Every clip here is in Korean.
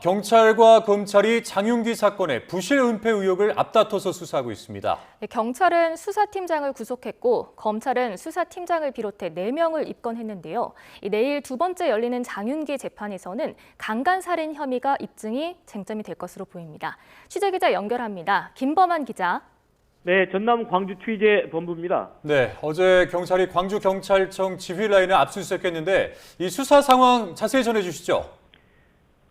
경찰과 검찰이 장윤기 사건의 부실 은폐 의혹을 앞다퉈서 수사하고 있습니다. 경찰은 수사팀장을 구속했고 검찰은 수사팀장을 비롯해 4명을 입건했는데요. 내일 두 번째 열리는 장윤기 재판에서는 강간살인 혐의가 입증이 쟁점이 될 것으로 보입니다. 취재기자 연결합니다. 김범한 기자. 네, 전남 광주 취재본부입니다. 네, 어제 경찰이 광주경찰청 지휘라인을 압수수색했는데 이 수사 상황 자세히 전해주시죠.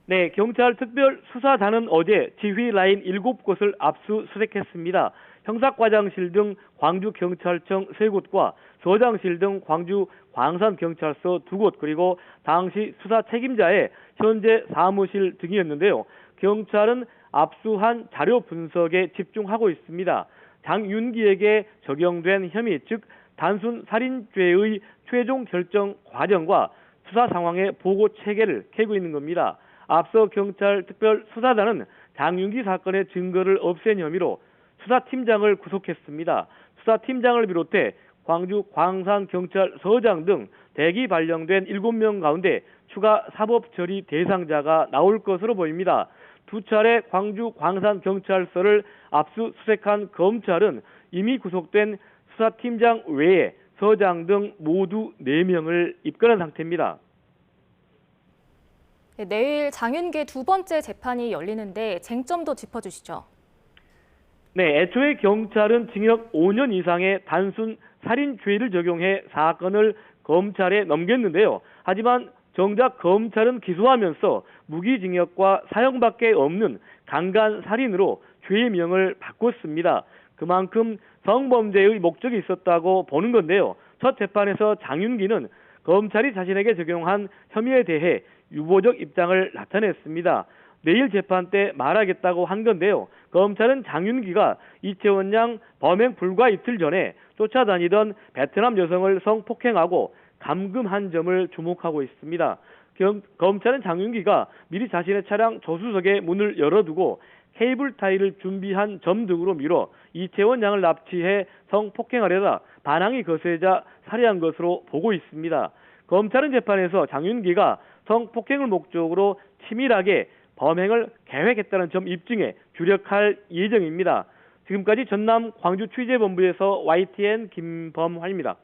네, 경찰 특별수사단은 어제 지휘라인 7곳을 압수수색했습니다. 형사과장실 등 광주경찰청 3곳과 서장실 등 광주 광산경찰서 2곳 그리고 당시 수사 책임자의 현재 사무실 등이었는데요. 경찰은 압수한 자료 분석에 집중하고 있습니다. 장윤기에게 적용된 혐의 즉 단순 살인죄의 최종 결정 과정과 수사 상황의 보고 체계를 캐고 있는 겁니다. 앞서 경찰 특별수사단은 장윤기 사건의 증거를 없앤 혐의로 수사팀장을 구속했습니다. 수사팀장을 비롯해 광주 광산경찰서장 등 대기 발령된 7명 가운데 추가 사법처리 대상자가 나올 것으로 보입니다. 두 차례 광주 광산경찰서를 압수수색한 검찰은 이미 구속된 수사팀장 외에 서장 등 모두 4명을 입건한 상태입니다. 내일 장윤기 두 번째 재판이 열리는데 쟁점도 짚어주시죠. 네, 애초에 경찰은 징역 5년 이상의 단순 살인죄를 적용해 사건을 검찰에 넘겼는데요. 하지만 정작 검찰은 기소하면서 무기징역과 사형밖에 없는 강간살인으로 죄명을 바꿨습니다. 그만큼 성범죄의 목적이 있었다고 보는 건데요. 첫 재판에서 장윤기는 검찰이 자신에게 적용한 혐의에 대해 유보적 입장을 나타냈습니다. 내일 재판 때 말하겠다고 한 건데요. 검찰은 장윤기가 이채원 양 범행 불과 이틀 전에 쫓아다니던 베트남 여성을 성폭행하고 감금한 점을 주목하고 있습니다. 검찰은 장윤기가 미리 자신의 차량 조수석에 문을 열어두고 케이블 타이를 준비한 점 등으로 미뤄 이채원 양을 납치해 성폭행하려다 반항이 거세자 살해한 것으로 보고 있습니다. 검찰은 재판에서 장윤기가 성폭행을 목적으로 치밀하게 범행을 계획했다는 점 입증에 주력할 예정입니다. 지금까지 전남 광주 취재본부에서 YTN 김범환입니다.